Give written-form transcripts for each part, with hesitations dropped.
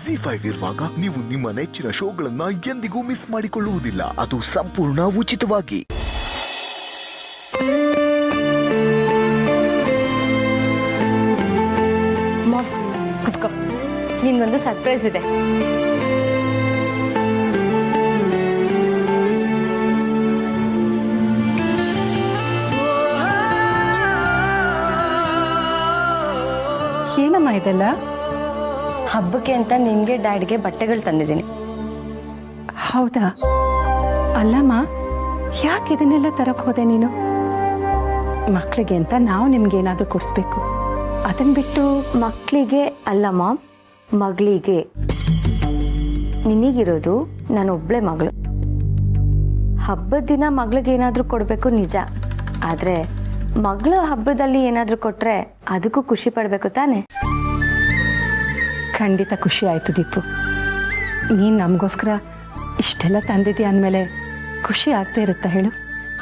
ZEE5 ಇರುವಾಗ ನೀವು ನಿಮ್ಮ ನೆಚ್ಚಿನ ಶೋಗಳನ್ನ ಎಂದಿಗೂ ಮಿಸ್ ಮಾಡಿಕೊಳ್ಳುವುದಿಲ್ಲ. ಅದು ಸಂಪೂರ್ಣ ಉಚಿತವಾಗಿ. ಕುತ್ಕೋ, ನಿನ್ಗೊಂದು ಸರ್ಪ್ರೈಸ್ ಇದೆ. ಏನಮ್ಮ ಇದೆಲ್ಲ? ಹಬ್ಬಕ್ಕೆ ಅಂತ ನಿನ್ಗೆ ಡ್ಯಾಡ್ಗೆ ಬಟ್ಟೆಗಳು ತಂದಿದ್ದೀನಿ. ಹೌದಾ? ಅಲ್ಲಮ್ಮ, ಯಾಕೆ ಇದನ್ನೆಲ್ಲ ತರಕ್ ಹೋದೆ ನೀನು? ಮಕ್ಕಳಿಗೆ ಅಂತ ನಾವು ನಿಮ್ಗೇನಾದ್ರೂ ಕೊಡಿಸ್ಬೇಕು, ಅದನ್ನ ಬಿಟ್ಟು ಮಕ್ಕಳಿಗೆ ಅಲ್ಲ ಮಾಮ್, ಮಗಳಿಗೆ. ನಿನಗಿರೋದು ನಾನೊಬ್ಳೆ ಮಗಳು. ಹಬ್ಬದ ದಿನ ಮಗಳಿಗೆ ಏನಾದರೂ ಕೊಡಬೇಕು ನಿಜ, ಆದರೆ ಮಗಳು ಹಬ್ಬದಲ್ಲಿ ಏನಾದರೂ ಕೊಟ್ಟರೆ ಅದಕ್ಕೂ ಖುಷಿ ಪಡಬೇಕು ತಾನೆ? ಖಂಡಿತ ಖುಷಿ ಆಯಿತು ದೀಪು. ನೀನು ನಮಗೋಸ್ಕರ ಇಷ್ಟೆಲ್ಲ ತಂದಿದ್ದೀಯ ಅಂದಮೇಲೆ ಖುಷಿ ಆಗದೆ ಇರುತ್ತಾ ಹೇಳು?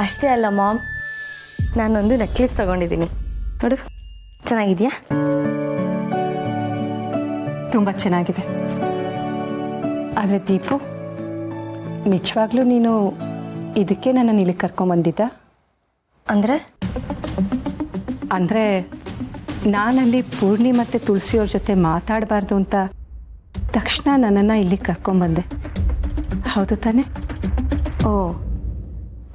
ಅಷ್ಟೇ ಅಲ್ಲ ಮಾಮ್, ನಾನೊಂದು ನೆಕ್ಲೆಸ್ ತಗೊಂಡಿದ್ದೀನಿ ನೋಡು, ಚೆನ್ನಾಗಿದೆಯಾ? ತುಂಬ ಚೆನ್ನಾಗಿದೆ. ಆದರೆ ದೀಪು, ನಿಜವಾಗ್ಲೂ ನೀನು ಇದಕ್ಕೆ ನನ್ನನ್ನು ಇಲ್ಲಿ ಕರ್ಕೊಂಬಂದಿದ್ದ? ಅಂದರೆ ನಾನಲ್ಲಿ ಪೂರ್ಣಿ ಮತ್ತು ತುಳಸಿಯವ್ರ ಜೊತೆ ಮಾತಾಡಬಾರ್ದು ಅಂತ ತಕ್ಷಣ ನನ್ನನ್ನು ಇಲ್ಲಿ ಕರ್ಕೊಂಬಂದೆ, ಹೌದು ತಾನೆ? ಓ,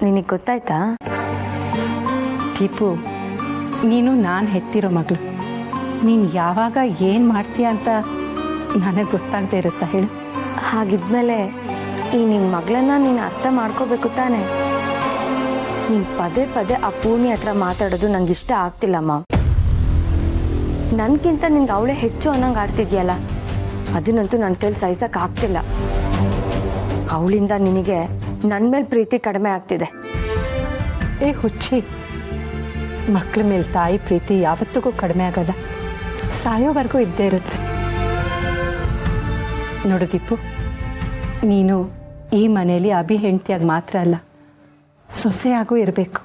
ನಿನಗೆ ಗೊತ್ತಾಯ್ತಾ? ದೀಪು, ನೀನು ನಾನು ಹೆತ್ತಿರೋ ಮಗಳು. ನೀನು ಯಾವಾಗ ಏನು ಮಾಡ್ತೀಯ ಅಂತ ನನಗೆ ಗೊತ್ತಾಗದೆ ಇರುತ್ತಾ ಹೇಳು? ಹಾಗಿದ್ಮೇಲೆ ಈ ನಿನ್ನ ಮಗಳನ್ನ ನೀನು ಅರ್ಥ ಮಾಡ್ಕೋಬೇಕು ತಾನೆ? ನೀನು ಪದೇ ಪದೇ ಆ ಪೂರ್ಣಿ ಹತ್ರ ಮಾತಾಡೋದು ನಂಗೆ ಇಷ್ಟ ಆಗ್ತಿಲ್ಲಮ್ಮ. ನನಗಿಂತ ನಿನ್ಗೆ ಅವಳೇ ಹೆಚ್ಚು ಅನ್ನಂಗೆ ಆಡ್ತಿದ್ಯಲ್ಲ, ಅದನ್ನಂತೂ ನನ್ನ ಕೈಲಿ ಸಹಿಸಕ್ಕೆ ಆಗ್ತಿಲ್ಲ. ಅವಳಿಂದ ನಿನಗೆ ನನ್ನ ಮೇಲೆ ಪ್ರೀತಿ ಕಡಿಮೆ ಆಗ್ತಿದೆ. ಏ ಹುಚ್ಚಿ, ಮಕ್ಕಳ ಮೇಲೆ ತಾಯಿ ಪ್ರೀತಿ ಯಾವತ್ತಿಗೂ ಕಡಿಮೆ ಆಗಲ್ಲ, ಸಾಯೋವರೆಗೂ ಇದ್ದೇ ಇರುತ್ತೆ. ನೋಡು ದೀಪು, ನೀನು ಈ ಮನೆಯಲ್ಲಿ ಅಭಿ ಹೆಂಡತಿಯಾಗಿ ಮಾತ್ರ ಅಲ್ಲ, ಸೊಸೆಯಾಗೂ ಇರಬೇಕು.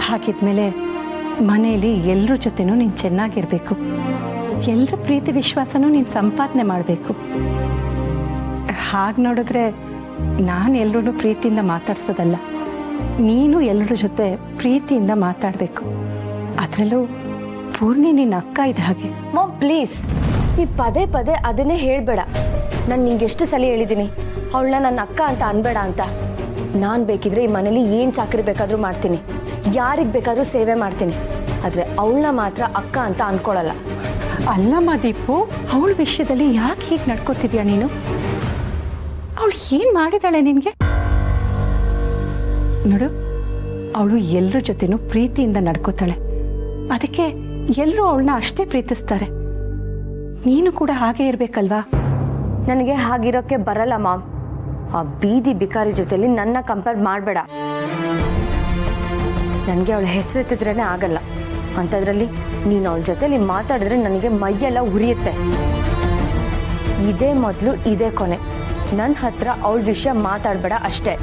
ಹಾಗಿದ್ಮೇಲೆ ಮನೆಯಲ್ಲಿ ಎಲ್ಲರ ಜೊತೆನೂ ನೀನು ಚೆನ್ನಾಗಿರಬೇಕು, ಎಲ್ಲರ ಪ್ರೀತಿ ವಿಶ್ವಾಸನೂ ನೀನು ಸಂಪಾದನೆ ಮಾಡಬೇಕು. ಹಾಗೆ ನೋಡಿದ್ರೆ ನಾನು ಎಲ್ಲರೂ ಪ್ರೀತಿಯಿಂದ ಮಾತಾಡ್ಸೋದಲ್ಲ, ನೀನು ಎಲ್ಲರ ಜೊತೆ ಪ್ರೀತಿಯಿಂದ ಮಾತಾಡಬೇಕು. ಅದರಲ್ಲೂ ಪೂರ್ಣಿ ನಿನ್ನ ಅಕ್ಕ ಇದ್ದ ಹಾಗೆ. ಮಾಮ್ ಪ್ಲೀಸ್, ನೀ ಪದೇ ಪದೇ ಅದನ್ನೇ ಹೇಳಬೇಡ. ನಾನು ನಿಂಗೆ ಎಷ್ಟು ಸಲ ಹೇಳಿದ್ದೀನಿ ಅವಳನ್ನ ನನ್ನ ಅಕ್ಕ ಅಂತ ಅನ್ಬೇಡ ಅಂತ. ನಾನು ಬೇಕಿದ್ರೆ ಈ ಮನೇಲಿ ಏನು ಚಾಕರಿ ಬೇಕಾದರೂ ಮಾಡ್ತೀನಿ, ಯಾರಿಗೆ ಬೇಕಾದರೂ ಸೇವೆ ಮಾಡ್ತೀನಿ, ಆದರೆ ಅವಳನ್ನ ಮಾತ್ರ ಅಕ್ಕ ಅಂತ ಅನ್ಕೊಳ್ಳಲ್ಲ. ಅಲ್ಲಮ್ಮ ದೀಪು, ಅವಳ ವಿಷಯದಲ್ಲಿ ಯಾಕೆ ಹೀಗೆ ನಡ್ಕೋತಿದ್ಯಾ ನೀನು? ಅವಳು ಏನು ಮಾಡಿದಾಳೆ ನಿನಗೆ? ನೋಡು, ಅವಳು ಎಲ್ಲರ ಜೊತೆನೂ ಪ್ರೀತಿಯಿಂದ ನಡ್ಕೋತಾಳೆ, ಅದಕ್ಕೆ ಎಲ್ಲರೂ ಅವಳನ್ನ ಅಷ್ಟೇ ಪ್ರೀತಿಸ್ತಾರೆ. ನೀನು ಕೂಡ ಹಾಗೆ ಇರಬೇಕಲ್ವಾ? ನನಗೆ ಹಾಗಿರೋಕ್ಕೆ ಬರಲ್ಲ ಮಾಮ್. ಆ ಬೀದಿ ಬಿಕಾರಿ ಜೊತೆಲಿ ನನ್ನ ಕಂಪೇರ್ ಮಾಡಬೇಡ. ನನಗೆ ಅವಳ ಹೆಸರೆತ್ತಿದ್ರೇ ಆಗಲ್ಲ, ಅಂಥದ್ರಲ್ಲಿ ನೀನು ಅವಳ ಜೊತೆಲಿ ಮಾತಾಡಿದ್ರೆ ನನಗೆ ಮೈಯೆಲ್ಲ ಉರಿಯುತ್ತೆ. ಇದೇ ಮೊದಲು ಇದೇ ಕೊನೆ. ನನ್ನ ಹತ್ರ ಅವಳ ವಿಷಯ ಮಾತಾಡಬೇಡ ಅಷ್ಟೇ.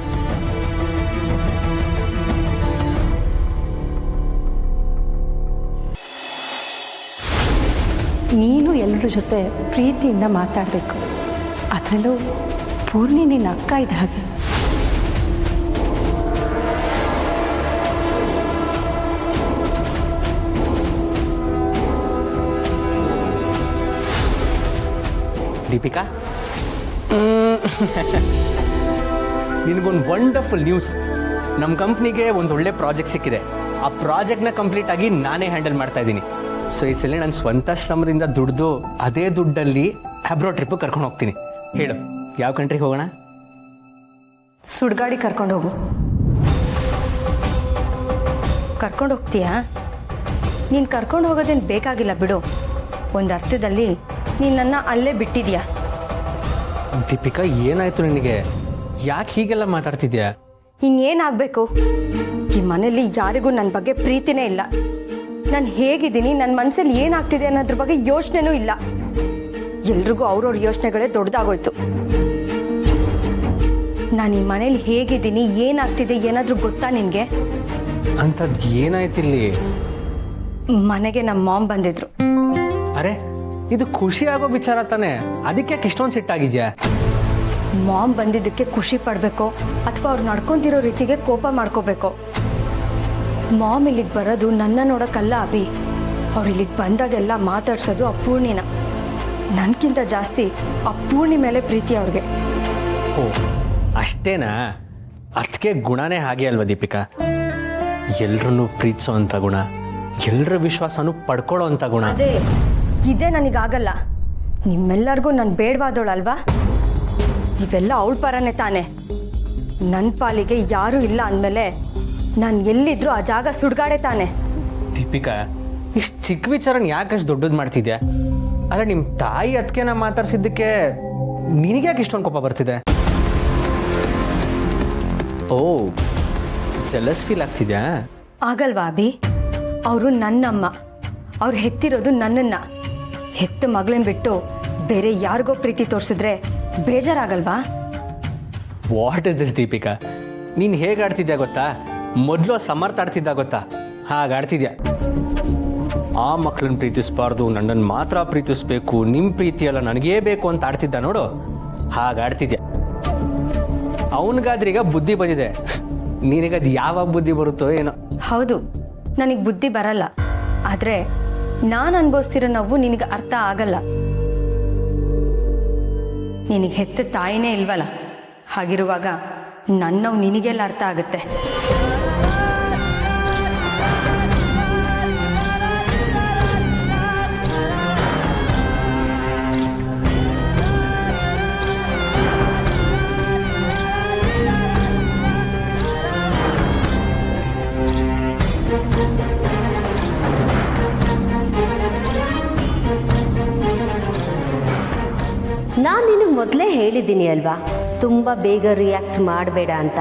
ನೀನು ಎಲ್ಲರ ಜೊತೆ ಪ್ರೀತಿಯಿಂದ ಮಾತಾಡಬೇಕು, ಅದರಲ್ಲೂ ಪೂರ್ಣಿ ನಿನ್ನ ಅಕ್ಕ ಇದ್ದ ಹಾಗೆ. ದೀಪಿಕಾ, ನಿನಗೊಂದು ವಂಡರ್ಫುಲ್ ನ್ಯೂಸ್. ನಮ್ಮ ಕಂಪ್ನಿಗೆ ಒಂದು ಒಳ್ಳೆ ಪ್ರಾಜೆಕ್ಟ್ ಸಿಕ್ಕಿದೆ. ಆ ಪ್ರಾಜೆಕ್ಟ್ನ ಕಂಪ್ಲೀಟ್ ಆಗಿ ನಾನೇ ಹ್ಯಾಂಡಲ್ ಮಾಡ್ತಾ ಇದ್ದೀನಿ. ಸೊ ಈ ಸಲ ನಾನು ಸ್ವಂತ ಶ್ರಮದಿಂದ ದುಡ್ದು ಅದೇ ದುಡ್ಡಲ್ಲಿ ಅಬ್ರಾಡ್ ಟ್ರಿಪ್ ಕರ್ಕೊಂಡು ಹೋಗ್ತೀನಿ. ಹೇಳು, ಯಾವ ಕಂಟ್ರಿಗೆ ಹೋಗೋಣ? ಸುಡ್ಗಾಡಿ ಕರ್ಕೊಂಡು ಹೋಗು. ಕರ್ಕೊಂಡು ಹೋಗ್ತೀಯಾ? ನೀನು ಕರ್ಕೊಂಡು ಹೋಗೋದೇನು ಬೇಕಾಗಿಲ್ಲ ಬಿಡು. ಒಂದು ಅರ್ಥದಲ್ಲಿ ನೀನು ನನ್ನ ಅಲ್ಲೇ ಬಿಟ್ಟಿದ್ಯಾ. ದೀಪಿಕಾ, ಏನಾಯ್ತು ನಿನಗೆ? ಯಾಕೆ ಹೀಗೆಲ್ಲ ಮಾತಾಡ್ತಿದ್ಯಾ? ಇನ್ನೇನಾಗಬೇಕು? ಈ ಮನೆಯಲ್ಲಿ ಯಾರಿಗೂ ನನ್ನ ಬಗ್ಗೆ ಪ್ರೀತಿನೇ ಇಲ್ಲ. ನಾನು ಹೇಗಿದ್ದೀನಿ, ನನ್ನ ಮನಸ್ಸಲ್ಲಿ ಏನಾಗ್ತಿದೆ ಅನ್ನೋದ್ರ ಬಗ್ಗೆ ಯೋಚನೆನೂ ಇಲ್ಲ. ಎಲ್ರಿಗೂ ಅವ್ರವ್ರ ಯೋಚನೆಗಳೇ ದೊಡ್ಡದಾಗೋಯ್ತು. ನಾನು ಈ ಮನೇಲಿ ಹೇಗಿದ್ದೀನಿ, ಏನಾಗ್ತಿದೆ ಏನಾದರೂ ಗೊತ್ತಾ ನಿನಗೆ? ಅಂಥದ್ದು ಏನಾಯ್ತು ಇಲ್ಲಿ? ಮನೆಗೆ ನಮ್ಮ ಮಾಮ್ ಬಂದಿದ್ರು. ಅರೆ, ಇದು ಖುಷಿ ಆಗೋ ವಿಚಾರ ತಾನೆ, ಅದಕ್ಕೆ ಇಷ್ಟೊಂದು ಸಿಟ್ಟಾಗಿದ್ಯಾ? ಮಾಮ್ ಬಂದಿದ್ದಕ್ಕೆ ಖುಷಿ ಪಡಬೇಕೋ ಅಥವಾ ಅವ್ರು ನಡ್ಕೊಂತಿರೋ ರೀತಿಗೆ ಕೋಪ ಮಾಡ್ಕೋಬೇಕೋ? ಮಾಮ್ ಇಲ್ಲಿಗೆ ಬರೋದು ನನ್ನ ನೋಡೋಕ್ಕಲ್ಲ ಅಭಿ. ಅವ್ರು ಇಲ್ಲಿಗೆ ಬಂದಾಗೆಲ್ಲ ಮಾತಾಡ್ಸೋದು ಅಪೂರ್ಣಿನ. ನನಗಿಂತ ಜಾಸ್ತಿ ಅಪೂರ್ಣಿ ಮೇಲೆ ಪ್ರೀತಿ ಅವ್ರಿಗೆ. ಓ ಅಷ್ಟೇನಾ? ಅದಕ್ಕೆ ಗುಣನೇ ಹಾಗೆ ಅಲ್ವಾ ದೀಪಿಕಾ? ಎಲ್ರನ್ನೂ ಪ್ರೀತಿಸೋ ಅಂಥ ಗುಣ, ಎಲ್ಲರ ವಿಶ್ವಾಸನೂ ಪಡ್ಕೊಳ್ಳೋ ಅಂಥ ಗುಣ. ಇದೇ ನನಗಾಗಲ್ಲ. ನಿಮ್ಮೆಲ್ಲರಿಗೂ ನಾನು ಬೇಡವಾದವಳಲ್ವಾ? ಇವೆಲ್ಲ ಅವಳ ಪರನೇ ತಾನೆ. ನನ್ನ ಪಾಲಿಗೆ ಯಾರೂ ಇಲ್ಲ ಅಂದಮೇಲೆ ನಾನು ಎಲ್ಲಿದ್ರೂ ಆ ಜಾಗ ಸುಡ್ಗಾಡೆ ತಾನೆ. ದೀಪಿಕಾ, ಇಷ್ಟು ಚಿಕ್ಕ ವಿಚಾರನ ಯಾಕಷ್ಟು ದೊಡ್ಡದು ಮಾಡ್ತಿದ್ಯಾ? ಅಲ್ಲ, ನಿಮ್ಮ ತಾಯಿ ಅದಕ್ಕೆ ನಾ ಮಾತಾಡ್ಸಿದ್ದಕ್ಕೆ ನಿನಗೆ ಯಾಕೆ ಇಷ್ಟೊಂದು ಕೋಪ ಬರ್ತಿದೆ? ಓ, ಜೆಲಸ್ ಫೀಲ್ ಆಗ್ತಿದ್ಯಾ? ಆಗಲ್ವಾ ಅಭಿ? ಅವರು ನನ್ನಮ್ಮ. ಅವ್ರು ಹೆತ್ತಿರೋದು ನನ್ನನ್ನು. ಹೆತ್ತ ಮಗಳನ್ನ ಬಿಟ್ಟು ಬೇರೆ ಯಾರಿಗೋ ಪ್ರೀತಿ ತೋರಿಸಿದ್ರೆ ಬೇಜಾರಾಗಲ್ವಾ? What is this Deepika? ನೀನು ಹೇಗೆ ಆಡ್ತಿದ್ಯಾ ಗೊತ್ತಾ? ಮೊದಲು ಸಮರ್ಥ ಆಡ್ತಿದ್ದ ಗೊತ್ತಾ? ಹಾಗೆ ಆಡ್ತಿದ್ಯಾ. ಆ ಮಕ್ಕಳನ್ನ ಪ್ರೀತಿಸಬಾರ್ದು, ನನ್ನನ್ನು ಮಾತ್ರ ಪ್ರೀತಿಸ್ಬೇಕು, ನಿಮ್ಮ ಪ್ರೀತಿ ಎಲ್ಲ ನನಗೇ ಬೇಕು ಅಂತ ಆಡ್ತಿದ್ದ ನೋಡು, ಹಾಗೆ ಆಡ್ತಿದ್ಯಾ. ಅವನಿಗಾದ್ರೀಗ ಬುದ್ಧಿ ಬಂದಿದೆ, ನಿನಗದು ಯಾವಾಗ ಬುದ್ಧಿ ಬರುತ್ತೋ ಏನೋ. ಹೌದು, ನನಗೆ ಬುದ್ಧಿ ಬರಲ್ಲ. ಆದರೆ ನಾನು ಅನುಭವಿಸ್ತಿರೋ ನೋವು ನಿನಗೆ ಅರ್ಥ ಆಗಲ್ಲ. ನಿನಗೆ ಹೆತ್ತ ತಾಯಿನೇ ಇಲ್ವಲ್ಲ, ಹಾಗಿರುವಾಗ ನನ್ನ ನೋವು ನಿನಗೆಲ್ಲ ಅರ್ಥ ಆಗುತ್ತೆ. ನಾನು ನಿನಗೆ ಮೊದಲೇ ಹೇಳಿದ್ದೀನಿ ಅಲ್ವಾ, ತುಂಬ ಬೇಗ ರಿಯಾಕ್ಟ್ ಮಾಡಬೇಡ ಅಂತ.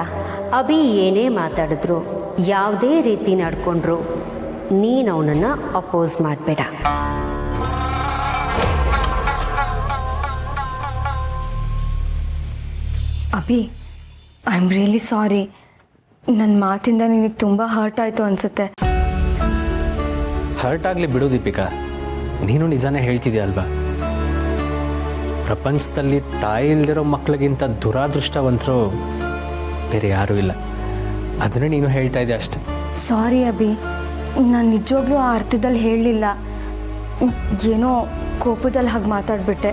ಅಭಿ ಏನೇ ಮಾತಾಡಿದ್ರು, ಯಾವುದೇ ರೀತಿ ನಡ್ಕೊಂಡ್ರು, ನೀನು ಅವನನ್ನು ಅಪೋಸ್ ಮಾಡಬೇಡ. Abhi, I am really sorry. ನನ್ನ ಮಾತಿಂದ ನಿನಗೆ ತುಂಬ ಹರ್ಟ್ ಆಯಿತು ಅನಿಸುತ್ತೆ. ಹರ್ಟ್ ಆಗಲಿ ಬಿಡು ದೀಪಿಕಾ, ನೀನು ನಿಜಾನೇ ಹೇಳ್ತಿದ್ಯಾ ಅಲ್ವಾ? ಪ್ರಪಂಚದಲ್ಲಿ ತಾಯಿ ಇಲ್ದಿರೋ ಮಕ್ಕಳಿಗಿಂತ ದುರಾದೃಷ್ಟವಂತರು ಬೇರೆ ಯಾರೂ ಇಲ್ಲ. ಅದನ್ನೇ ನೀನು ಹೇಳ್ತಾ ಇದೆಯಾ ಅಷ್ಟೆ. ಸಾರಿ ಅಭಿ, ನಾನು ನಿಜವಾಗ್ಲೂ ಆ ಅರ್ಥದಲ್ಲಿ ಹೇಳಲಿಲ್ಲ. ಏನೋ ಕೋಪದಲ್ಲಿ ಹಾಗೆ ಮಾತಾಡ್ಬಿಟ್ಟೆ.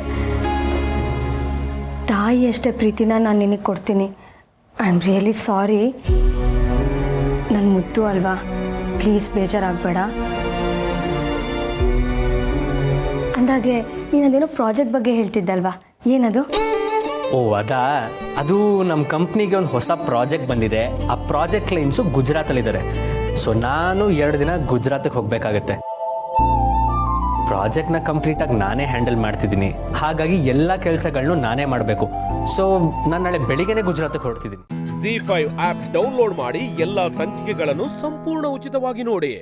ತಾಯಿ ಅಷ್ಟೇ ಪ್ರೀತಿನ ನಾನು ನಿನಗೆ ಕೊಡ್ತೀನಿ. I am really sorry. ನನ್ನ ಮುದ್ದು ಅಲ್ವಾ, ಪ್ಲೀಸ್ ಬೇಜಾರಾಗಬೇಡ. ಅಂದಾಗೆ ನೀನು ಅದೇನೋ ಪ್ರಾಜೆಕ್ಟ್ ಬಗ್ಗೆ ಹೇಳ್ತಿದ್ದಲ್ವಾ, ಏನದು? ಓ ಅದಾ, ಅದು ನಮ್ಮ ಕಂಪ್ನಿಗೆ ಒಂದು ಹೊಸ ಪ್ರಾಜೆಕ್ಟ್ ಬಂದಿದೆ. ಆ ಪ್ರಾಜೆಕ್ಟ್ ಕ್ಲೈಂಟ್ಸು ಗುಜರಾತಲ್ಲಿದ್ದಾರೆ. ಸೊ ನಾನು 2 ದಿನ ಗುಜರಾತಿಗೆ ಹೋಗಬೇಕಾಗತ್ತೆ. ಪ್ರಾಜೆಕ್ಟ್ನ ಕಂಪ್ಲೀಟಾಗಿ ನಾನೇ ಹ್ಯಾಂಡಲ್ ಮಾಡ್ತಿದ್ದೀನಿ. ಹಾಗಾಗಿ ಎಲ್ಲ ಕೆಲಸಗಳನ್ನೂ ನಾನೇ ಮಾಡಬೇಕು. ಸೊ ನಾನು ನಾಳೆ ಬೆಳಿಗ್ಗೆನೇ ಗುಜರಾತಿಗೆ ಹೊರಡ್ತಿದ್ದೀನಿ. ZEE5 ಆಪ್ ಡೌನ್ಲೋಡ್ ಮಾಡಿ ಎಲ್ಲಾ ಸಂಚಿಕೆಗಳನ್ನು ಸಂಪೂರ್ಣ ಉಚಿತವಾಗಿ ನೋಡಿ.